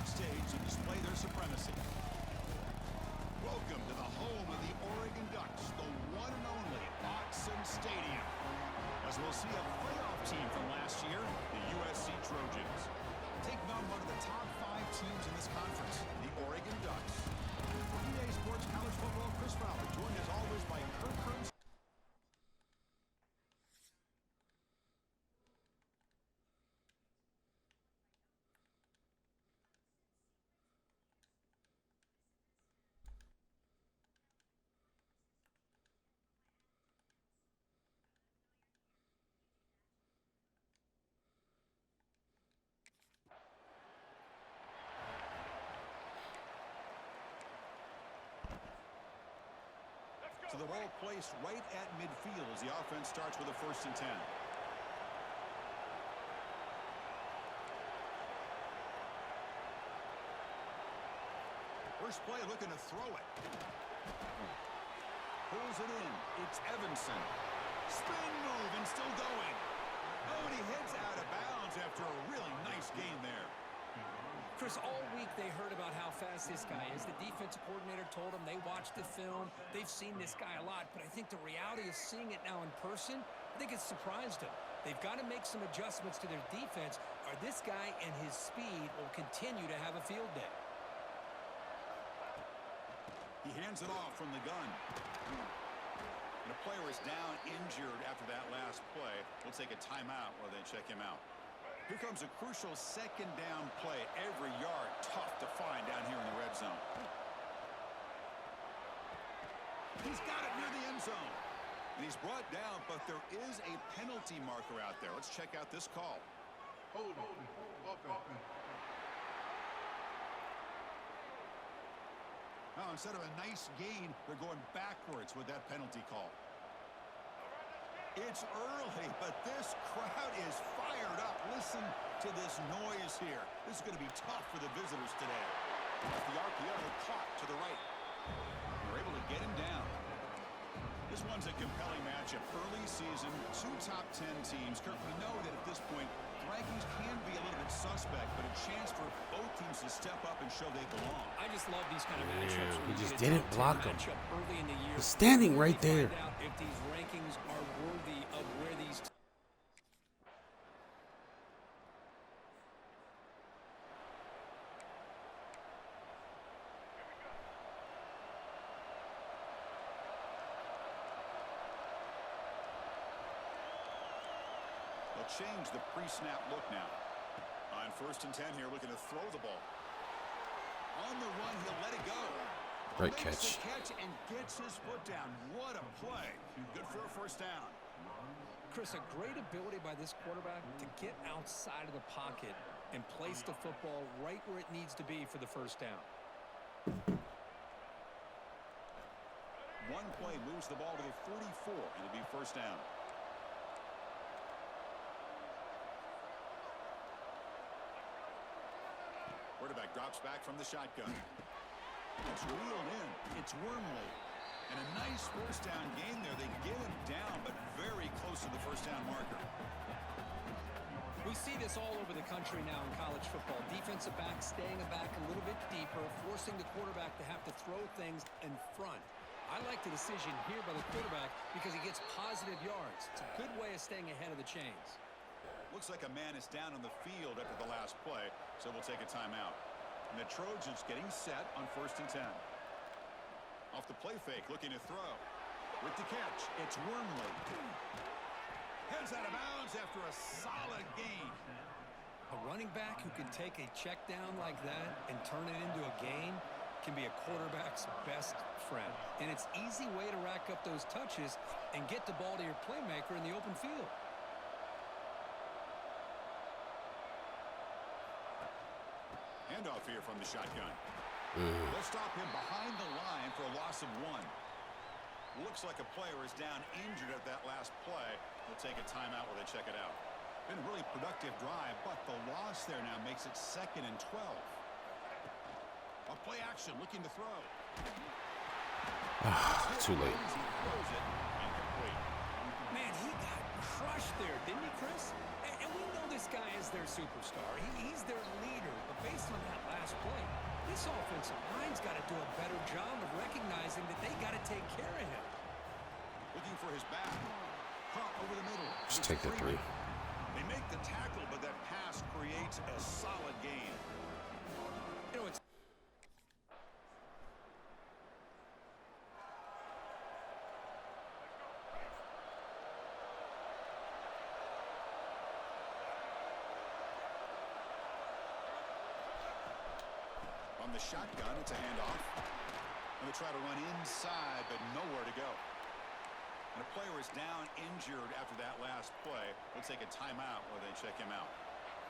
big stage to display their supremacy. Welcome to the home of the Oregon Ducks, the one and only Autzen Stadium. As we'll see a playoff team from last year, the USC Trojans. Taking on one of the top 5 teams in this conference, the Oregon Ducks. For EA Sports College Football, Chris Fowler, joined as always by Kirk Kearns. To the ball placed right at midfield as the offense starts with a 1st and 10. First play looking to throw it. Pulls it in. It's Evanson. Spin move and still going. Oh, and he heads out of bounds after a really nice game there. Chris, all week they heard about how fast this guy is. The defensive coordinator told them they watched the film. They've seen this guy a lot, but I think the reality is seeing it now in person, I think it's surprised them. They've got to make some adjustments to their defense, or this guy and his speed will continue to have a field day. He hands it off from the gun. And a player is down injured after that last play. We'll take a timeout while they check him out. Here comes a crucial 2nd down play. Every yard tough to find down here in the red zone. He's got it near the end zone. And he's brought down, but there is a penalty marker out there. Let's check out this call. Hold on. Now, instead of a nice gain, they're going backwards with that penalty call. It's early, but this crowd is fired up. Listen to this noise here. This is going to be tough for the visitors today. The RPO caught to the right. They're able to get him down. This one's a compelling matchup. Early season, 2 top 10 teams. Kirk, we know that at this point, the rankings can be a little bit suspect, but a chance for both teams to step up and show they belong. I just love these kind of matchups. He just didn't block him. Early in the year. He's standing right there. Find out if these rankings are worthy of where these They'll change the pre-snap look now. On 1st and 10 here, looking to throw the ball. On the run, he'll let it go. Great Makes catch. the catch and gets his foot down. What a play. Good for a 1st down. Chris, a great ability by this quarterback to get outside of the pocket and place the football right where it needs to be for the 1st down. One play moves the ball to the 44, and it'll be 1st down. Quarterback drops back from the shotgun. It's reeled in. It's Wormley. And a nice 1st down gain there. They get him down, but very close to the 1st down marker. We see this all over the country now in college football. Defensive backs staying back a little bit deeper, forcing the quarterback to have to throw things in front. I like the decision here by the quarterback because he gets positive yards. It's a good way of staying ahead of the chains. Looks like a man is down on the field after the last play, so we'll take a timeout. And the Trojans getting set on 1st and 10. Off the play fake, looking to throw. With the catch, it's Wormley. Heads out of bounds after a solid gain. A running back who can take a check down like that and turn it into a gain can be a quarterback's best friend. And it's an easy way to rack up those touches and get the ball to your playmaker in the open field. Handoff here from the shotgun. They'll stop him behind the line for a loss of 1. Looks like a player is down injured at that last play. We'll take a timeout while they check it out. Been a really productive drive, but the loss there now makes it 2nd and 12. A play action, looking to throw. Too late. Man, he got crushed there, didn't he, Chris? And we know this guy is their superstar. He's their leader. But based on that last This offensive line's got to do a better job of recognizing that they got to take care of him. Looking for his back. Pump over the middle. Just take the 3. They make the tackle, but that pass creates a solid gain. You know, it's on the shotgun, it's a handoff. And they try to run inside, but nowhere to go. And a player is down injured after that last play. Let's take a timeout where they check him out.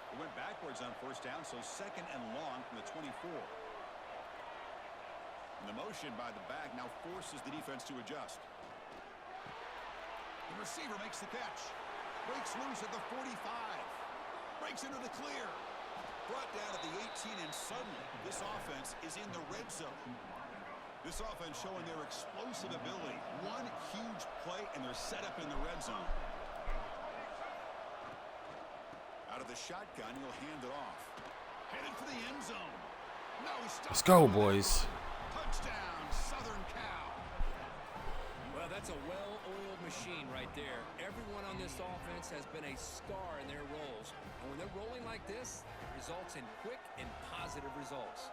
It went backwards on first down, so 2nd and long from the 24. And the motion by the back now forces the defense to adjust. The receiver makes the catch. Breaks loose at the 45. Breaks into the clear. Brought down at the 18, and suddenly this offense is in the red zone. This offense showing their explosive ability. One huge play, and they're set up in the red zone. Out of the shotgun, he'll hand it off. Headed for the end zone. No, Let's go, boys. Touchdown, Southern Cal. Well, that's a well-oiled machine right there. Everyone on this offense has been a star in their roles. And when they're rolling like this, it results in quick and positive results.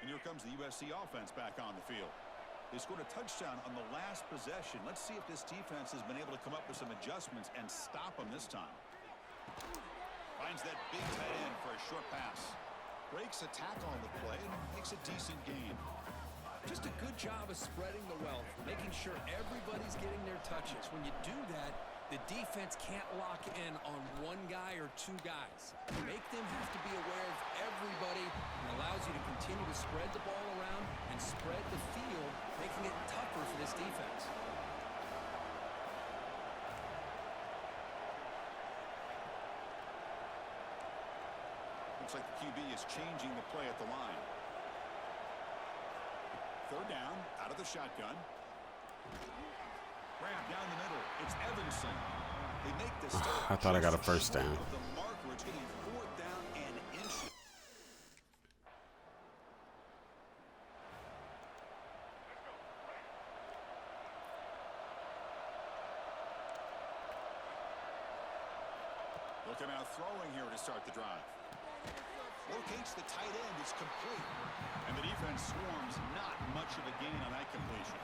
And here comes the USC offense back on the field. They scored a touchdown on the last possession. Let's see if this defense has been able to come up with some adjustments and stop them this time. Finds that big tight end for a short pass. Breaks a tackle on the play and makes a decent gain. Just a good job of spreading the wealth, making sure everybody's getting their touches. When you do that, the defense can't lock in on one guy or two guys. Make them have to be aware of everybody, and allows you to continue to spread the ball around and spread the field, making it tougher for this defense. Looks like the QB is changing the play at the line. 3rd down, out of the shotgun. Grab down the middle. It's Evanson. They make the stop. I thought I got a first down. The marker, it's getting 4th down and inches. Looking out throwing here to start the drive. Locates the tight end. It's complete. And the defense swarms. Not much of a gain on that completion.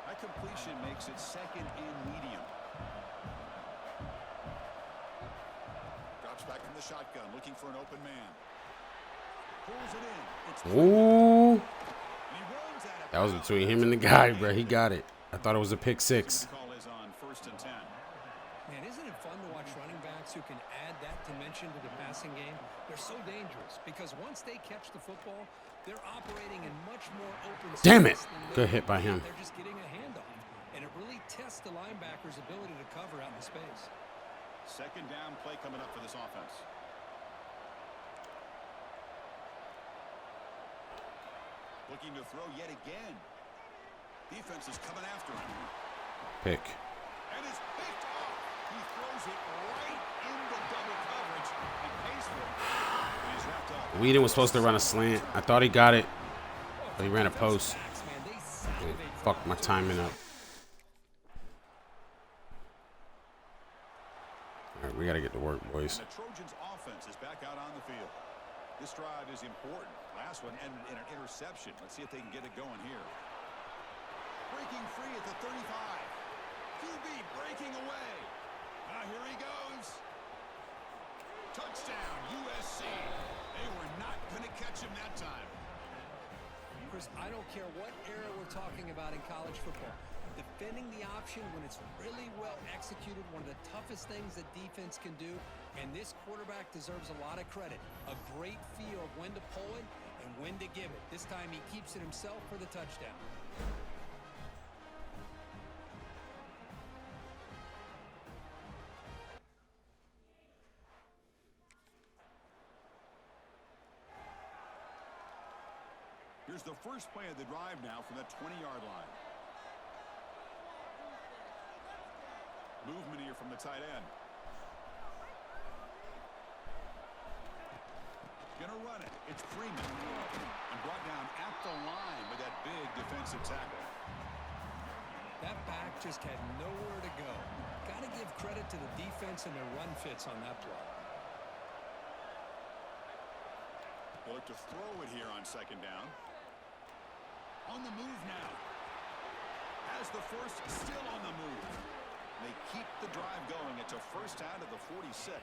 That completion makes it 2nd and medium. Drops back from the shotgun, looking for an open man. Pulls it in. It's Ooh. he runs at it. That was between him and the guy, bro. He got it. I thought it was a pick 6. The call is on 1st and 10. Man, isn't it fun to watch running backs who can add that dimension to the passing game? They're so dangerous because once they catch the football, they're operating in much more open space. Damn it. than Good hit by him. They're just getting a handoff, and it really tests the linebacker's ability to cover out in space. 2nd down play coming up for this offense. Looking to throw yet again. Defense is coming after him. Pick. And it's picked off. He throws it right into double coverage and pays for it. And he's wrapped up. Whedon was supposed to run a slant. I thought he got it, but he ran a post. It fucked my timing up. All right, we got to get to work, boys. And the Trojans offense is back out on the field. This drive is important. Last one ended in an interception. Let's see if they can get it going here. Breaking free at the 35. QB breaking away. Now here he goes. Touchdown, USC. They were not going to catch him that time. Chris, I don't care what era we're talking about in college football. Defending the option when it's really well executed, one of the toughest things that defense can do, and this quarterback deserves a lot of credit. A great feel of when to pull it and when to give it. This time he keeps it himself for the touchdown. Here's the first play of the drive now from that 20-yard line. Movement here from the tight end. Gonna run it. It's Freeman. And brought down at the line with that big defensive tackle. That back just had nowhere to go. Got to give credit to the defense and their run fits on that play. They'll look to throw it here on second down. On the move now. Has the first, still on the move. They keep the drive going. It's a first down to the 46.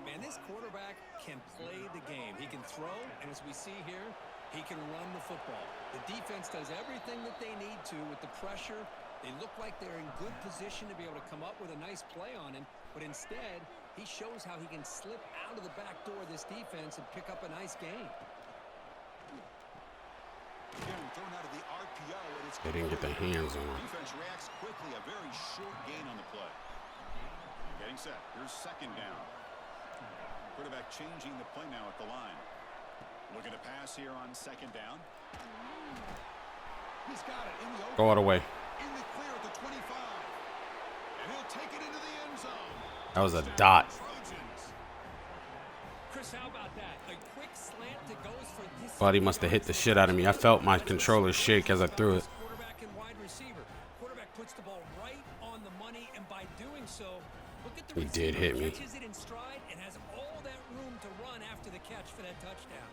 Man, this quarterback can play the game. He can throw, and as we see here, he can run the football. The defense does everything that they need to with the pressure. They look like they're in good position to be able to come up with a nice play on him, but instead, he shows how he can slip out of the back door of this defense and pick up a nice gain. Again, thrown out of the RPO, and it's They didn't get their hands on him. defense reacts quickly. A very short gain on the play. Getting set. Here's second down. Quarterback changing the play now at the line. Looking to pass here on second down. He's got it in the open. Go all the way. In the clear at the 25. And he'll take it into the end zone. That was a dot. Trojans. Chris, how about that? A quick slant that goes for this. Buddy must have hit the shit out of me. I felt my controller shake as I threw it. Quarterback and wide receiver. Quarterback puts the ball right on the money, and by doing so, look at the He did receiver. hit me. Catches it in stride and has all that room to run after the catch for that touchdown.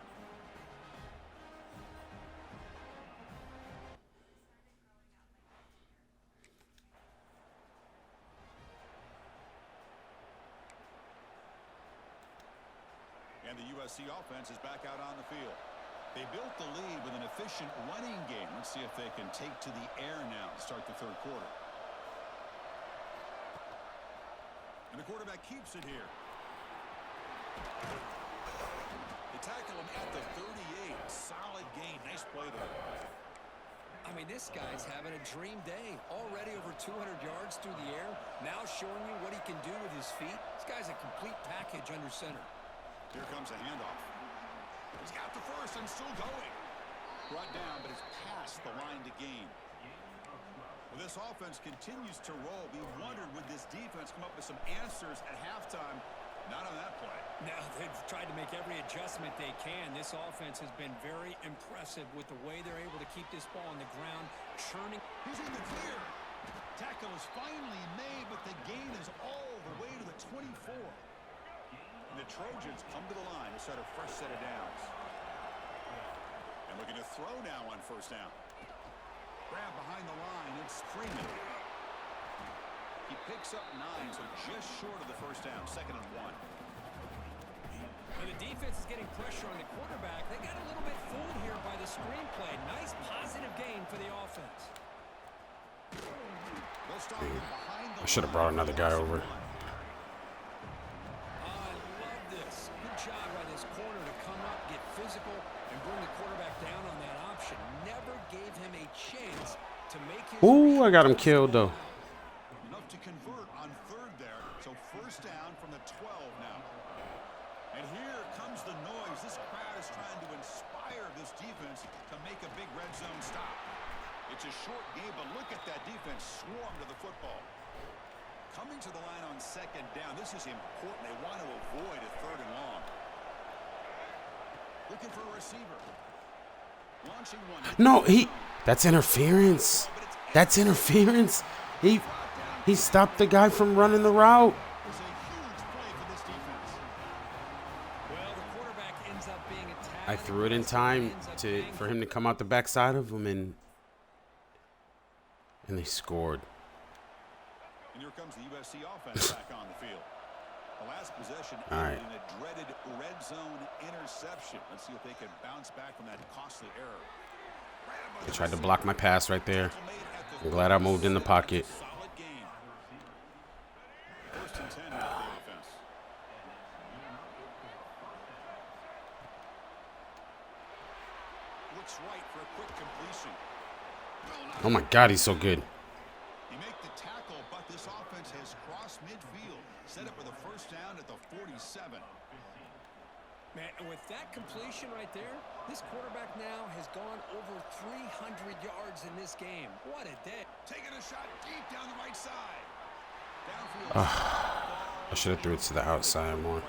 And the USC offense is back out on the field. They built the lead with an efficient running game. Let's see if they can take to the air now to start the third quarter. And the quarterback keeps it here. They tackle him at the 38. Solid gain. Nice play there. I mean, this guy's having a dream day. Already over 200 yards through the air. Now showing you what he can do with his feet. This guy's a complete package under center. Here comes a handoff. He's got the first and still going. Brought down, but it's past the line to gain. Well, this offense continues to roll. We wondered, would this defense come up with some answers at halftime? Not on that play. Now they've tried to make every adjustment they can. This offense has been very impressive with the way they're able to keep this ball on the ground, churning. He's in the clear. Tackle is finally made, but the gain is all the way to the 24. And the Trojans come to the line to set a fresh set of downs. And looking to throw now on first down. Grab behind the line. It's Freeman. He picks up 9, so just short of the first down. Second and 1. When the defense is getting pressure on the quarterback, they got a little bit fooled here by the screenplay. Nice positive gain for the offense. They'll start behind the I should have brought another guy over. I love this. Good job by this corner to come up, get physical, and bring the quarterback down on that option. Never gave him a chance to make his... Ooh, I got him killed, though. Enough to convert on third there. So first down from the 12 now. And here comes the noise. This crowd is trying to inspire this defense to make a big red zone stop. It's a short game, but look at that defense swarm to the football. Coming to the line on second down. This is important. They want to avoid a third and long. Looking for a receiver. Launching one. No, that's interference. That's interference. He stopped the guy from running the route. It's a huge play for this defense. Well, the quarterback ends up being attacked. I threw it in time for him to come out the backside of him, and they scored. And here comes the USC offense back on the field. The last possession All right. in a dreaded red zone interception. Let's see if they can bounce back from that costly error. They tried to block my pass right there. I'm glad I moved in the pocket. Solid gain. First and 10 now for the offense. Looks right for a quick completion. Oh my God, he's so good. He make the tackle, but this offense has crossed midfield. Set up with a first down at the 47. Man, and with that completion right there, this quarterback now has gone over 300 yards in this game. What a day. Taking a shot deep down the right side. Downfield. I should have threw it to the outside more.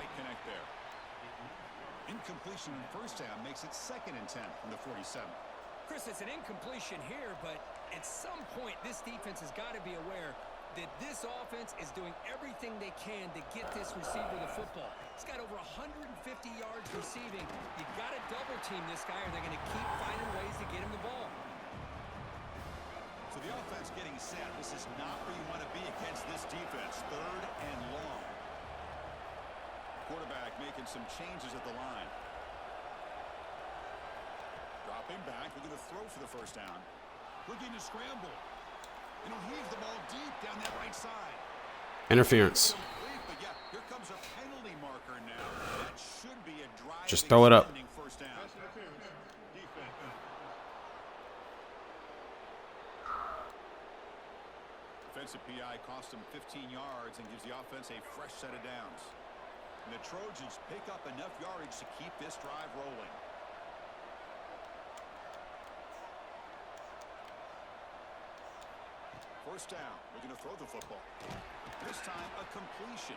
Incompletion in first down makes it 2nd and 10 from the 47. Chris, it's an incompletion here, but at some point, this defense has got to be aware that this offense is doing everything they can to get this receiver the football. He's got over 150 yards receiving. You got to double team this guy, or they're going to keep finding ways to get him the ball. So the offense getting set. This is not where you want to be against this defense. 3rd and long. Quarterback making some changes at the line. Dropping back, looking to throw for the first down. Looking to scramble. And he'll heave the ball deep down that right side. Interference. But yeah, here comes a penalty marker now. That should be a drive. Just throw it up. First down. That's interference. Defense. Defensive PI cost him 15 yards and gives the offense a fresh set of downs. And the Trojans pick up enough yardage to keep this drive rolling. First down, looking to throw the football. This time, a completion.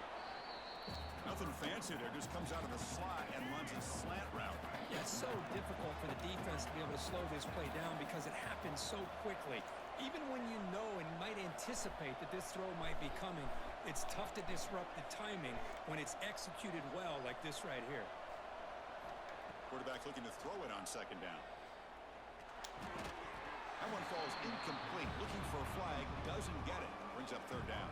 Nothing fancy there, just comes out of the slot and runs a slant route. Yeah, it's so difficult for the defense to be able to slow this play down because it happens so quickly. Even when you know and might anticipate that this throw might be coming, it's tough to disrupt the timing when it's executed well like this right here. Quarterback looking to throw it on 2nd down. That one falls incomplete. Looking for a flag, doesn't get it. Brings up 3rd down.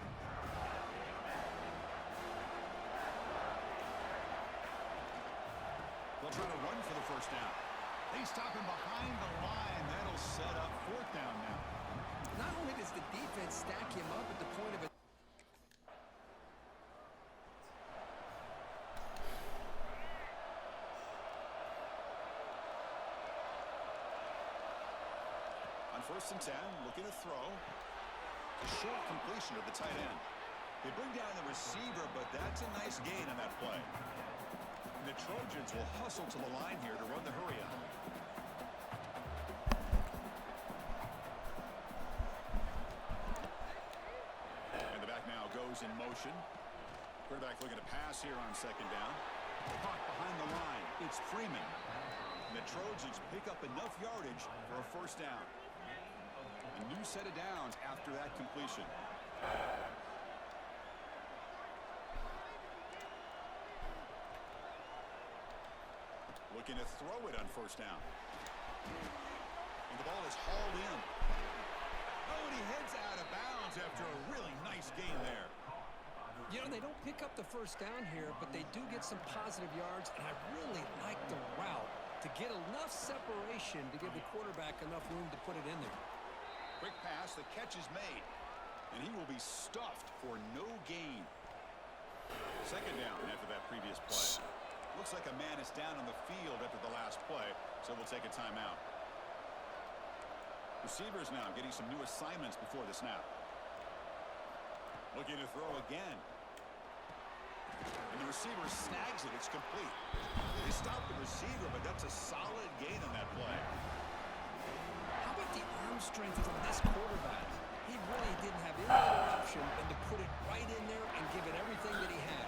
They'll try to run for the first down. They stop him behind the line. That'll set up 4th down now. Not only does the defense stack him up at the point of it. On 1st and 10, looking to throw. A short completion of the tight end. They bring down the receiver, but that's a nice gain on that play. And the Trojans will hustle to the line here to run the hurry up. And the back now goes in motion. Quarterback looking to pass here on 2nd down. Caught behind the line. It's Freeman. And the Trojans pick up enough yardage for a first down. A new set of downs after that completion. Looking to throw it on 1st down. And the ball is hauled in. Oh, and he heads out of bounds after a really nice gain there. You know, they don't pick up the first down here, but they do get some positive yards, and I really like the route to get enough separation to give the quarterback enough room to put it in there. Quick pass, the catch is made. And he will be stuffed for no gain. 2nd down after that previous play. Looks like a man is down on the field after the last play, so we'll take a timeout. Receivers now getting some new assignments before the snap. Looking to throw again. And the receiver snags it. It's complete. They stop the receiver, but that's a solid gain on that play. How about the arm strength from this quarterback? He really didn't have any other option than to put it right in there and give it everything that he had.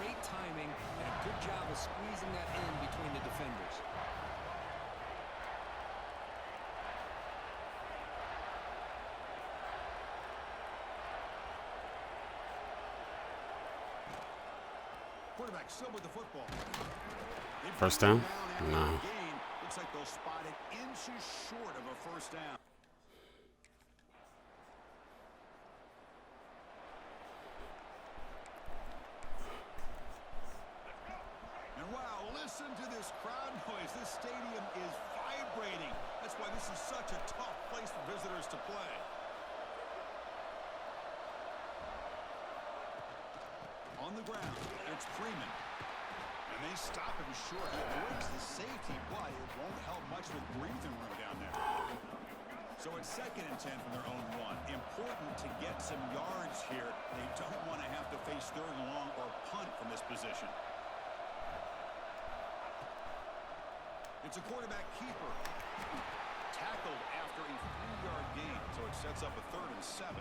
Great timing and a good job of squeezing that in between the defenders. Quarterback still with the football. First down? No. Looks like they'll spot it inches short of a first down. And wow, listen to this crowd noise. This stadium is vibrating. That's why this is such a tough place for visitors to play. On the ground, it's Freeman. And they stop him short. He breaks the safety, but it won't help much with breathing room down there. So it's 2nd and 10 from their own 1. Important to get some yards here. They don't want to have to face 3rd and long or punt from this position. It's a quarterback keeper. Tackled after a 3-yard gain, so it sets up a 3rd and 7.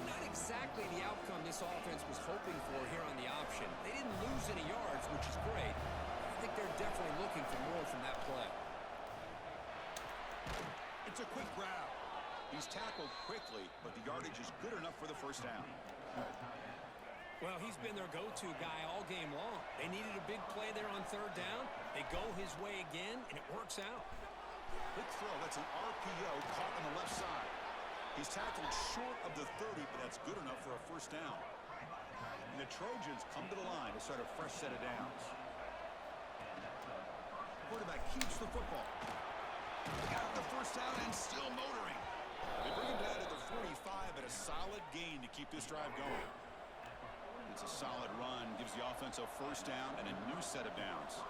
Not exactly the outcome this offense was hoping for here on the option. They didn't lose any yards, which is great. I think they're definitely looking for more from that play. It's a quick grab. He's tackled quickly, but the yardage is good enough for the first down. Well, he's been their go-to guy all game long. They needed a big play there on 3rd down. They go his way again, and it works out. Quick throw. That's an RPO caught on the left side. He's tackled short of the 30, but that's good enough for a first down. And the Trojans come to the line to start a fresh set of downs. Quarterback keeps the football. Got the first down and still motoring. They bring him down to the 45 at a solid gain to keep this drive going. It's a solid run, gives the offense a first down and a new set of downs.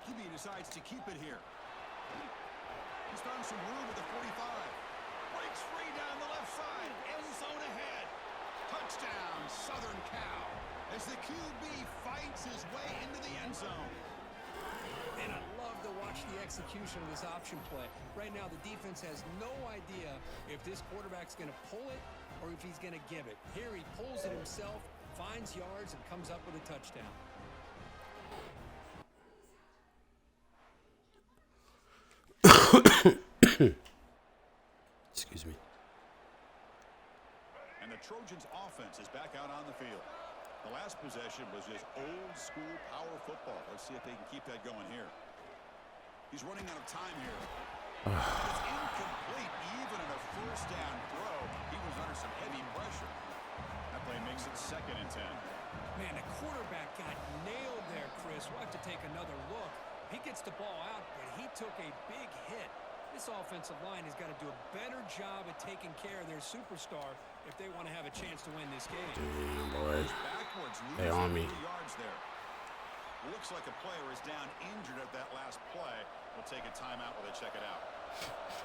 QB decides to keep it here. He's found some room at the 45. Breaks free down the left side. End zone ahead. Touchdown, Southern Cal. As the QB fights his way into the end zone. And I love to watch the execution of this option play. Right now, the defense has no idea if this quarterback's going to pull it or if he's going to give it. Here he pulls it himself, finds yards, and comes up with a touchdown. Excuse me. And the Trojans offense is back out on the field. The last possession was just old school power football. Let's see if they can keep that going here. He's running out of time here. It's incomplete. Even in a first down throw, he was under some heavy pressure. That play makes it 2nd and 10. Man, the quarterback got nailed there, Chris. We'll have to take another look. He gets the ball out, but he took a big hit. This offensive line has got to do a better job at taking care of their superstar if they want to have a chance to win this game. Damn, boy. Backwards, They on me. Yards there. Looks like a player is down injured at that last play. We'll take a timeout while they check it out.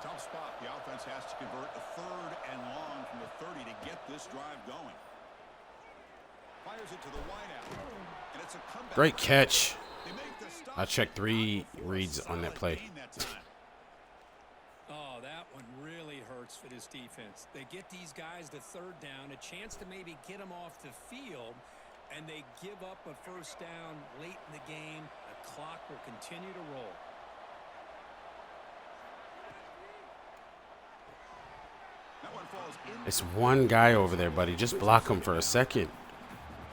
Tough spot. The offense has to convert a 3rd and long from the 30 to get this drive going. Fires it to the wideout. And it's a comeback. Great catch. They make the stop. I checked 3 reads on that play. Oh, that one really hurts for this defense. They get these guys to 3rd down, a chance to maybe get them off the field, and they give up a first down late in the game. The clock will continue to roll. That one falls in. It's one guy over there, buddy. Just block him for a second.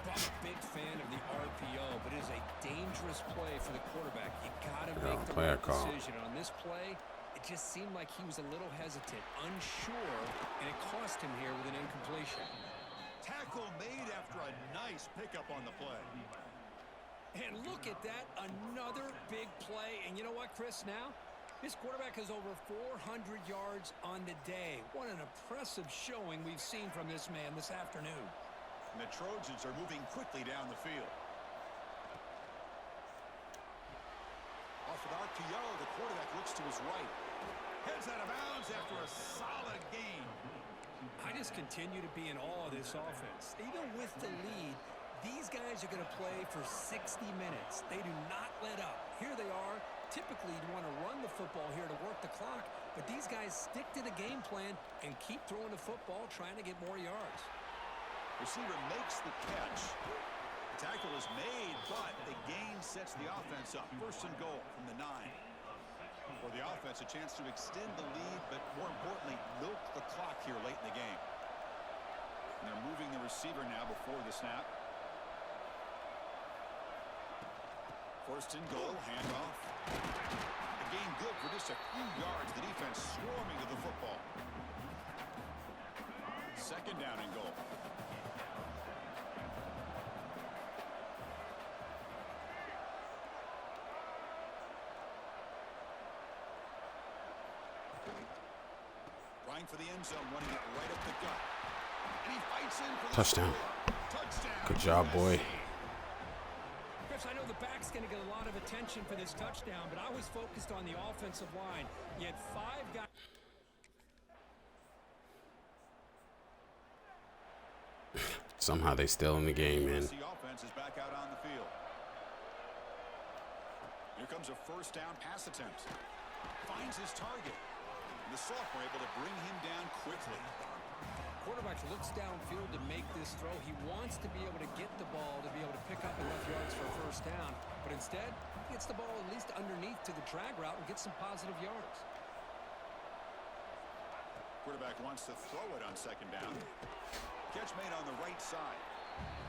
I'm a big fan of the RPO, but it is a dangerous play for the quarterback. You got to make the right decision. On this play, it just seemed like he was a little hesitant, unsure, and it cost him here with an incompletion. Tackle made after a nice pickup on the play. And look at that, another big play. And you know what, Chris, now? This quarterback has over 400 yards on the day. What an impressive showing we've seen from this man this afternoon. And the Trojans are moving quickly down the field. Off of RPO, the quarterback looks to his right. Heads out of bounds after a solid gain. I just continue to be in awe of this offense. Even with the lead, these guys are going to play for 60 minutes. They do not let up. Here they are. Typically, you'd want to run the football here to work the clock, but these guys stick to the game plan and keep throwing the football, trying to get more yards. Receiver makes the catch. The tackle is made, but the gain sets the offense up. 1st and goal from the 9. For the offense, a chance to extend the lead, but more importantly, milk the clock here late in the game. And they're moving the receiver now before the snap. 1st and goal, handoff. The gain good for just a few yards. The defense swarming to the football. 2nd down and goal. Trying for the end zone, running it right up the gut. And he fights in for the Touchdown. Touchdown. Good job, boy. Chris, I know the back's going to get a lot of attention for this touchdown, but I was focused on the offensive line. You had 5 guys. Somehow they still in the game, man. The offense is back out on the field. Here comes a first down pass attempt. Finds his target. And the sophomore able to bring him down quickly. Quarterback looks downfield to make this throw. He wants to be able to get the ball to be able to pick up enough yards for a first down. But instead, he gets the ball at least underneath to the drag route and gets some positive yards. Quarterback wants to throw it on second down. Catch made on the right side.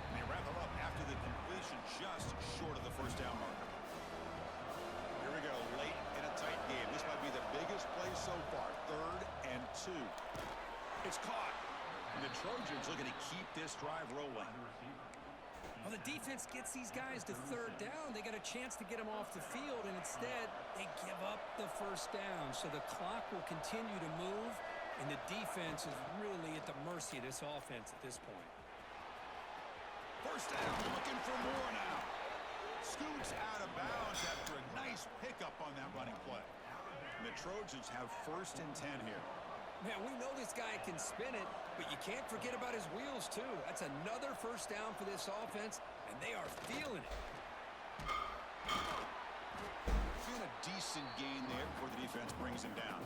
And they wrap him up after the completion just short of the first down marker. Here we go, late in a tight game. This might be the biggest play so far. 3rd and 2. It's caught. And the Trojans looking to keep this drive rolling. Well, the defense gets these guys to 3rd down. They got a chance to get them off the field, and instead they give up the first down. So the clock will continue to move, and the defense is really at the mercy of this offense at this point. First down, looking for more now. Scoots out of bounds after a nice pickup on that running play. And the Trojans have 1st and 10 here. Man, we know this guy can spin it, but you can't forget about his wheels, too. That's another first down for this offense, and they are feeling it. Feeling a decent gain there before the defense brings him down.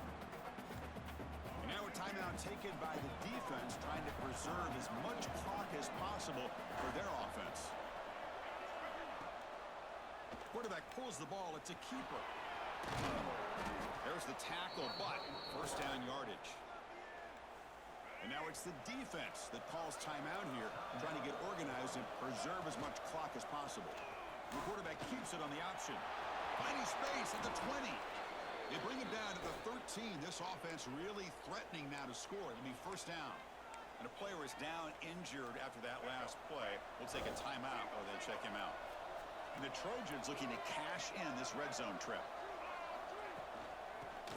And now a timeout taken by the defense, trying to preserve as much clock as possible for their offense. Quarterback pulls the ball. It's a keeper. There's the tackle, but first down yardage. And now it's the defense that calls timeout here, trying to get organized and preserve as much clock as possible. The quarterback keeps it on the option. Finding space at the 20. They bring him down to the 13. This offense really threatening now to score. It'll be first down. And a player is down injured after that last play. We'll take a timeout or they'll check him out. And the Trojans looking to cash in this red zone trip.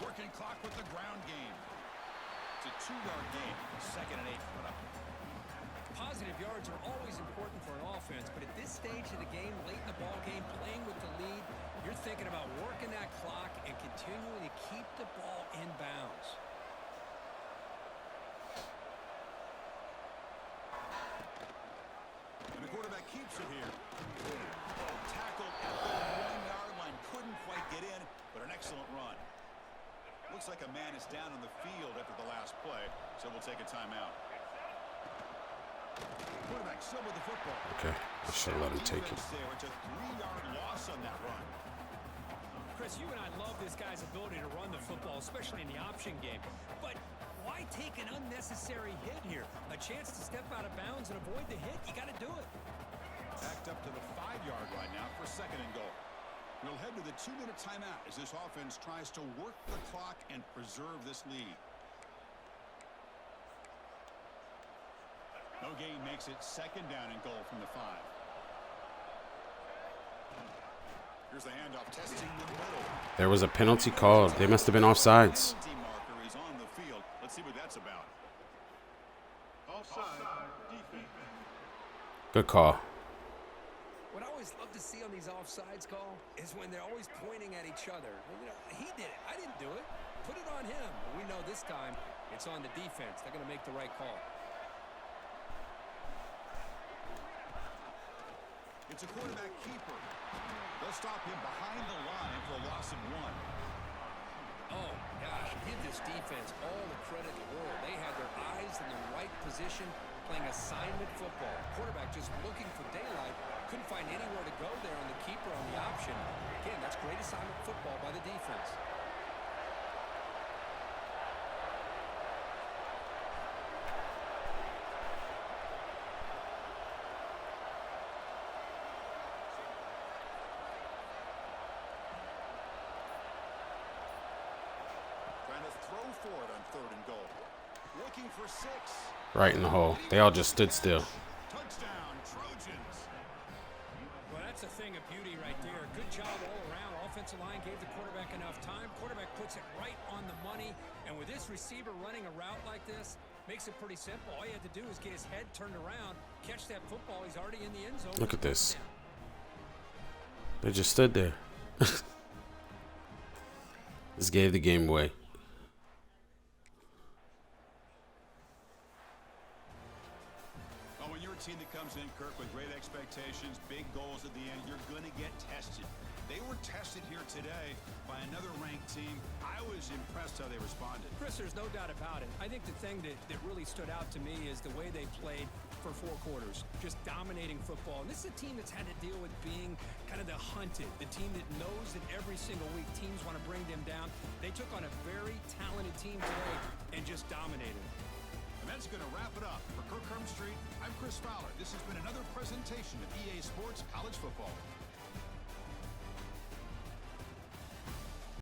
Working clock with the ground game. It's a 2-yard gain. 2nd and 8 coming up. Positive yards are always important for an offense, but at this stage of the game, late in the ball game, playing with the lead, you're thinking about working that clock and continuing to keep the ball in bounds. And the quarterback keeps it here. Tackled at the 1-yard line. Couldn't quite get in, but an excellent run. Looks like a man is down on the field after the last play, so we'll take a timeout. Quarterback still with the football. Okay, I should let him take it. It's a 3-yard loss on that run. Chris, you and I love this guy's ability to run the football, especially in the option game. But why take an unnecessary hit here? A chance to step out of bounds and avoid the hit? You got to do it. Backed up to the 5-yard line now for 2nd and goal. We'll head to the 2-minute timeout as this offense tries to work the clock and preserve this lead. No gain makes it 2nd down and goal from the 5. Here's the handoff, testing the middle. There was a penalty called. They must have been offsides. Penalty marker is on the field. Let's see what that's about. Offside. Defense. Good call. What I always love to see on these offsides call is when they're always pointing at each other. You know, he did it. I didn't do it. Put it on him. But we know this time it's on the defense. They're going to make the right call. It's a quarterback keeper. They'll stop him behind the line for a loss of 1. Oh, gosh, give this defense all the credit in the world. They had their eyes in the right position, playing assignment football. Quarterback just looking for daylight. Couldn't find anywhere to go there on the keeper on the option. Again, that's great assignment football by the defense. Trying to throw for it on 3rd and goal. Looking for 6. Right in the hole. They all just stood still. Touchdown, Trojans. Well, that's a thing of beauty right there. Good job all around. Offensive line gave the quarterback enough time. Quarterback puts it right on the money. And with this receiver running a route like this, makes it pretty simple. All you had to do is get his head turned around, catch that football. He's already in the end zone. Look at this. They just stood there. This gave the game away. Well, when your team that comes in, Kirk, with great expectations, big goals at the end, you're going to get tested. They were tested here today by another ranked team. I was impressed how they responded. Chris, there's no doubt about it. I think the thing that really stood out to me is the way they played for 4 quarters, just dominating football. And this is a team that's had to deal with being kind of the hunted, the team that knows that every single week teams want to bring them down. They took on a very talented team today and just dominated. And that's going to wrap it up. For Kirk Street, I'm Chris Fowler. This has been another presentation of EA Sports College Football.